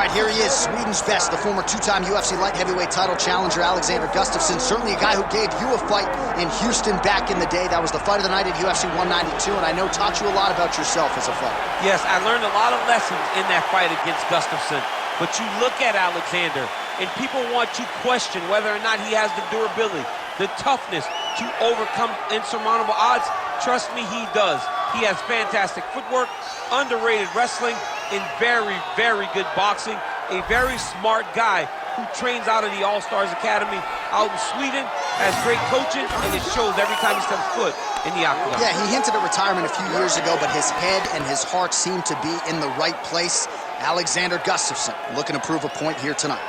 right, here he is, Sweden's best, the former two-time UFC light heavyweight title challenger, Alexander Gustafsson. Certainly a guy who gave you a fight in Houston back in the day. That was the fight of the night at UFC 192, and I know taught you a lot about yourself as a fighter. Yes, I learned a lot of lessons in that fight against Gustafsson. But you look at Alexander, and people want to question whether or not he has the durability, the toughness to overcome insurmountable odds. Trust me, he does. He has fantastic footwork, underrated wrestling, and very, very good boxing. A very smart guy who trains out of the All-Stars Academy out in Sweden, has great coaching, and it shows every time he steps foot in the octagon. Yeah, he hinted at retirement a few years ago, but his head and his heart seem to be in the right place. Alexander Gustafsson looking to prove a point here tonight.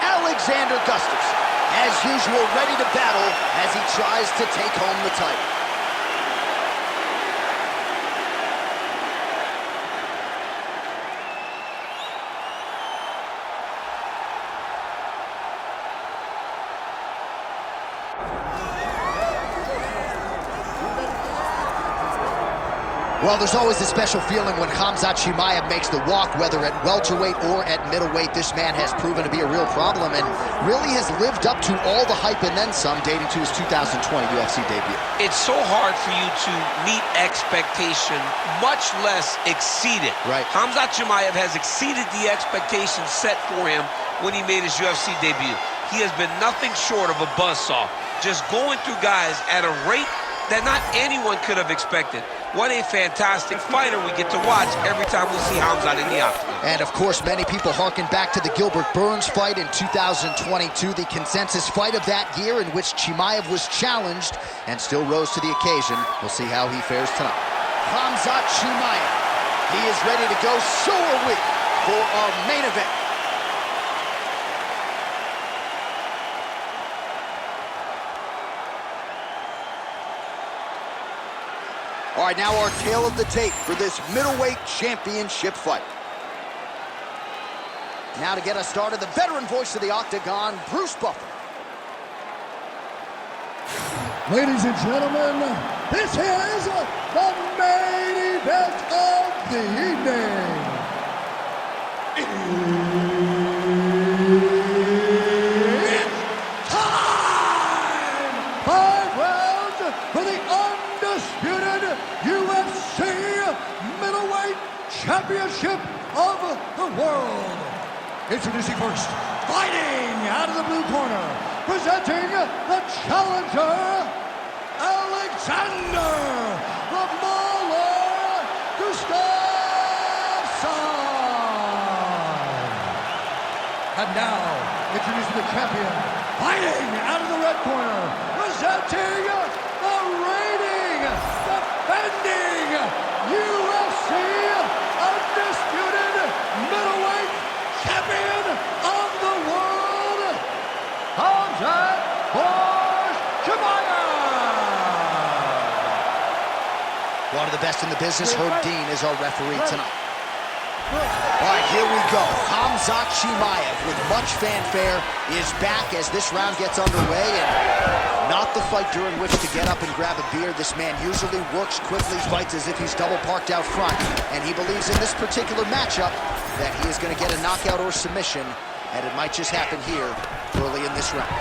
Alexander Gustafsson, as usual, ready to battle as he tries to take home the title. Well, there's always a special feeling when Khamzat Chimaev makes the walk, whether at welterweight or at middleweight. This man has proven to be a real problem and really has lived up to all the hype and then some, dating to his 2020 UFC debut. It's so hard for you to meet expectation, much less exceed it. Right. Khamzat Chimaev has exceeded the expectations set for him when he made his UFC debut. He has been nothing short of a buzzsaw, just going through guys at a rate that not anyone could have expected. What a fantastic fighter we get to watch every time we see Khamzat in the octagon. And of course, many people harken back to the Gilbert Burns fight in 2022, the consensus fight of that year in which Chimaev was challenged and still rose to the occasion. We'll see how he fares tonight. Khamzat Chimaev, he is ready to go. So are we for our main event. All right, now our tale of the tape for this middleweight championship fight. Now to get us started, the veteran voice of the octagon, Bruce Buffer. Ladies and gentlemen, this is the main event of the evening. It's time! 5 rounds for the undisputed UFC middleweight championship of the world. Introducing first, fighting out of the blue corner, presenting the challenger, Alexander the Mauler Gustafsson. And now, introducing the champion, fighting out of the red corner, presenting the reigning, defending UFC undisputed middleweight champion of the world, Khamzat Chimaev. One of the best in the business, Herb Dean, is our referee tonight. All right, here we go. Khamzat Chimaev, with much fanfare, is back as this round gets underway, and not the fight during which to get up and grab a beer. This man usually works quickly, fights as if he's double parked out front, and he believes in this particular matchup that he is going to get a knockout or submission, and it might just happen here early in this round.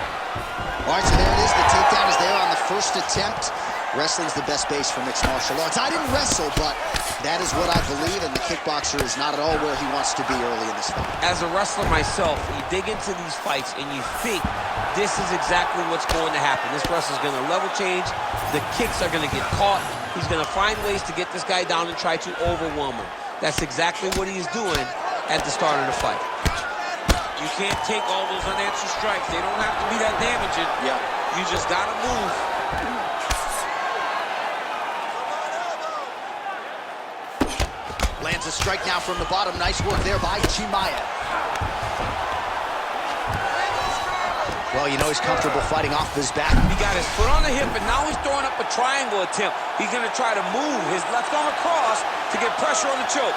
All right, so there it is. The takedown is there on the first attempt. Wrestling's the best base for mixed martial arts. I didn't wrestle, but that is what I believe, and the kickboxer is not at all where he wants to be early in this fight. As a wrestler myself, you dig into these fights and you think this is exactly what's going to happen. This wrestler's going to level change. The kicks are going to get caught. He's going to find ways to get this guy down and try to overwhelm him. That's exactly what he's doing at the start of the fight. You can't take all those unanswered strikes. They don't have to be that damaging. Yeah. You just got to move. Lands a strike now from the bottom. Nice work there by Chimaev. Well, you know he's comfortable fighting off his back. He got his foot on the hip, and now he's throwing up a triangle attempt. He's going to try to move his left arm across to get pressure on the choke.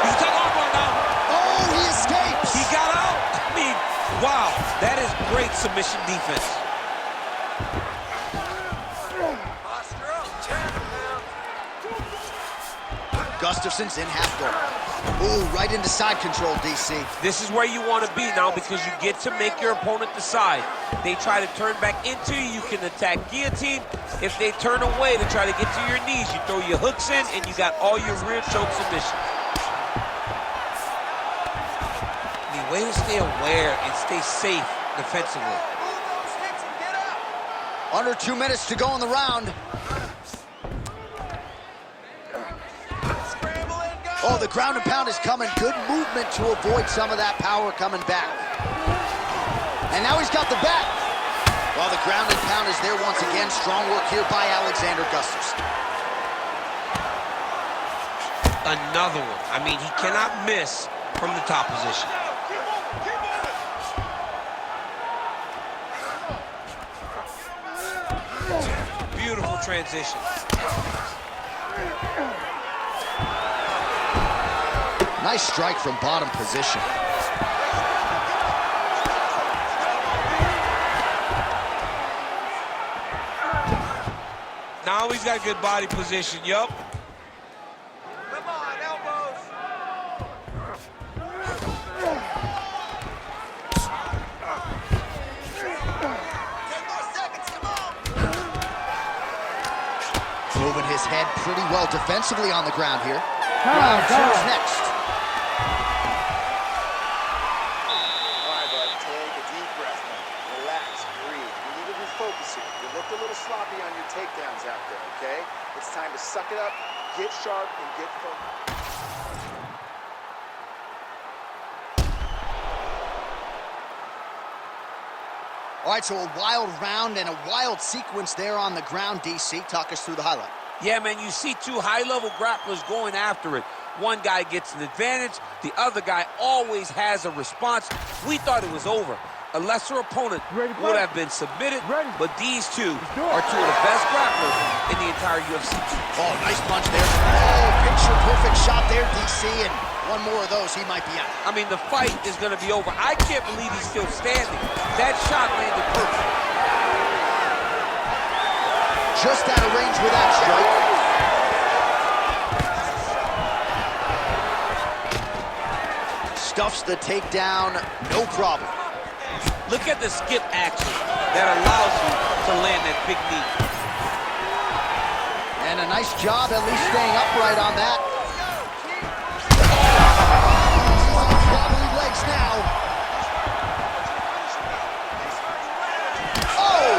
He's a tough arm now. Oh, he escapes. He got out. I mean, wow, that is great submission defense. Gustafsson's in half guard. Ooh, right into side control, DC. This is where you want to be now because you get to make your opponent decide. They try to turn back into you, you can attack guillotine. If they turn away to try to get to your knees, you throw your hooks in and you got all your rear choke submissions. The way to stay aware and stay safe defensively. Under 2 minutes to go in the round. Oh, the ground and pound is coming. Good movement to avoid some of that power coming back. And now he's got the back. Well, the ground and pound is there once again. Strong work here by Alexander Gustafsson. Another one. I mean, he cannot miss from the top position. Beautiful transition. Nice strike from bottom position. Now he's got good body position, yup. Come on, elbows. 10 more seconds, come on. Moving his head pretty well defensively on the ground here. Round two's next. A little sloppy on your takedowns out there, okay? It's time to suck it up, get sharp, and get focused. All right, so a wild round and a wild sequence there on the ground, DC. Talk us through the highlight. Yeah, man, you see two high-level grapplers going after it. One guy gets an advantage, the other guy always has a response. We thought it was over. A lesser opponent would have been submitted, but these two are two of the best grapplers in the entire UFC. Oh, nice punch there. Oh, picture-perfect shot there, DC, and one more of those, he might be out. I mean, the fight is going to be over. I can't believe he's still standing. That shot landed perfect. Just out of range with that strike. Stuffs the takedown, no problem. Look at the skip action that allows you to land that big knee. And a nice job at least staying upright on that. Wobbly legs now. Oh!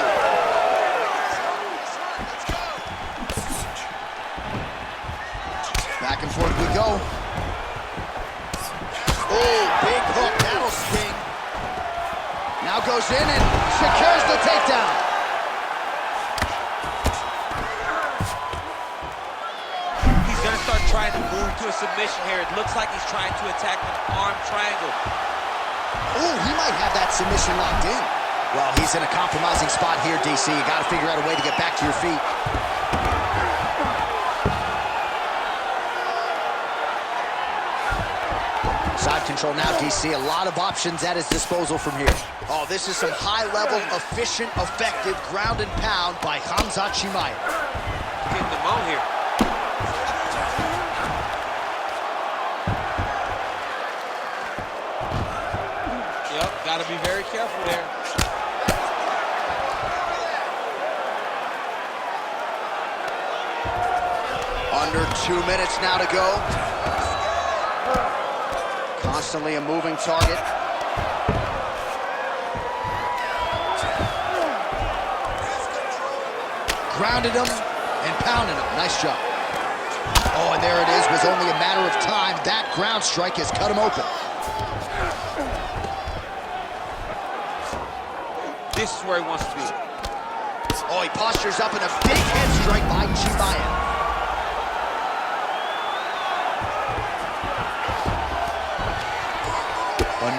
Back and forth we go. Oh, big hook, that'll sting. Now goes in and secures the takedown. He's going to start trying to move to a submission here. It looks like he's trying to attack an arm triangle. Oh, he might have that submission locked in. Well, he's in a compromising spot here, DC. You got to figure out a way to get back to your feet. Side control now, DC. A lot of options at his disposal from here. Oh, this is some high-level, efficient, effective ground and pound by Khamzat Chimaev. Getting them out here. Yep, got to be very careful there. Under 2 minutes now to go. Constantly a moving target. Grounded him and pounded him. Nice job. Oh, and there it is. Was only a matter of time. That ground strike has cut him open. This is where he wants to be. Oh, he postures up in a big head strike by Chimaev.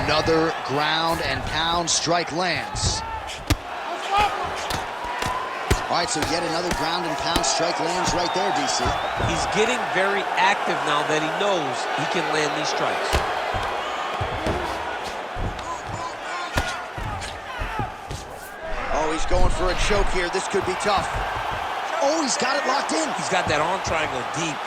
Another ground and pound strike lands. All right, so yet another ground and pound strike lands right there, DC. He's getting very active now that he knows he can land these strikes. Oh, he's going for a choke here. This could be tough. Oh, he's got it locked in. He's got that arm triangle deep.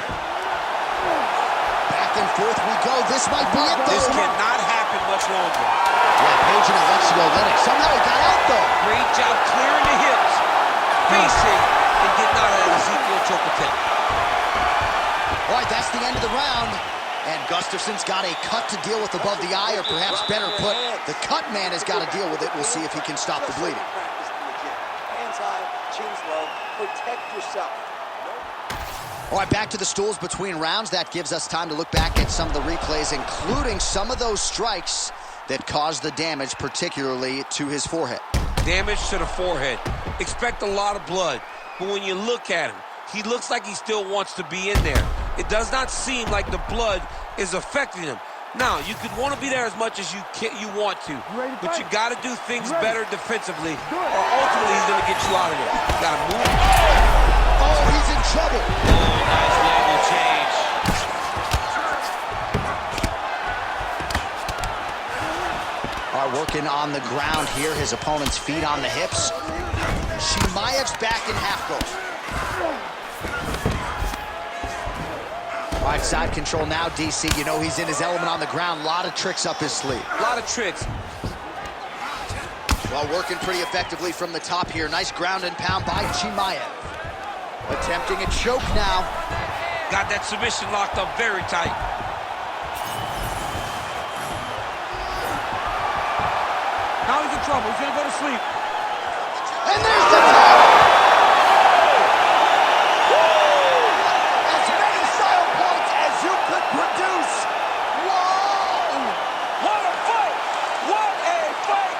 Back and forth we go. This might be it, though. This cannot happen much longer. Yeah, paging Alexio Oleinik. Somehow he got out, though. Great job clearing the hips, facing, and getting out of that Ezekiel choke attempt. All right, that's the end of the round. And Gustafsson's got a cut to deal with above the eye, or perhaps better put, the cut man has got to deal with it. We'll see if he can stop the bleeding. Hands high, chins low, protect yourself. All right, back to the stools between rounds. That gives us time to look back at some of the replays, including some of those strikes that caused the damage, particularly to his forehead. Damage to the forehead. Expect a lot of blood, but when you look at him, he looks like he still wants to be in there. It does not seem like the blood is affecting him. Now, you could want to be there as much as you want to, but you got to do things better defensively, or ultimately he's going to get you out of there. You got to move. Oh, he's in trouble. Oh, nice level change. All right, working on the ground here. His opponent's feet on the hips. Chimaev's back in half guard. All right, side control now, DC. You know he's in his element on the ground. A lot of tricks up his sleeve. A lot of tricks. Well, working pretty effectively from the top here. Nice ground and pound by Chimaev. Attempting a choke now. Got that submission locked up very tight. Now he's in trouble. He's going to go to sleep. And there's the tap! As many style points as you could produce. Whoa! What a fight! What a fight!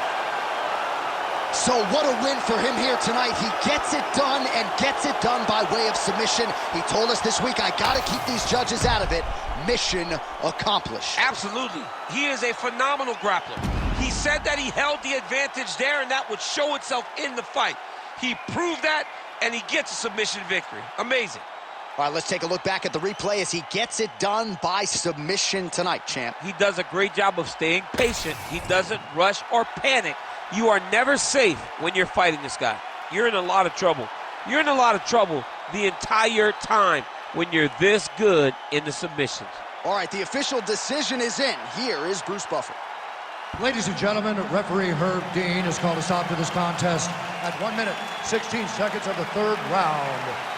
So what a win for him here tonight. He gets it done, and gets it done by way of submission. He told us this week, I got to keep these judges out of it. Mission accomplished. Absolutely. He is a phenomenal grappler. He said that he held the advantage there, and that would show itself in the fight. He proved that, and he gets a submission victory. Amazing. All right, let's take a look back at the replay as he gets it done by submission tonight, champ. He does a great job of staying patient. He doesn't rush or panic. You are never safe when you're fighting this guy. You're in a lot of trouble. You're in a lot of trouble the entire time when you're this good in the submissions. All right, the official decision is in. Here is Bruce Buffer. Ladies and gentlemen, referee Herb Dean has called a stop to this contest at 1 minute, 16 seconds of the third round,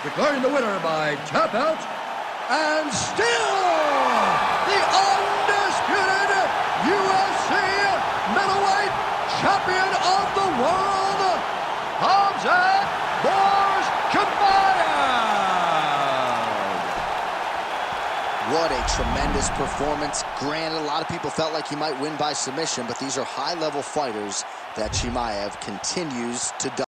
declaring the winner by tap out, and still the undisputed UFC middleweight champion of the world, Khamzat Chimaev. What a tremendous performance. Granted, a lot of people felt like he might win by submission, but these are high-level fighters that Chimaev continues to dominate.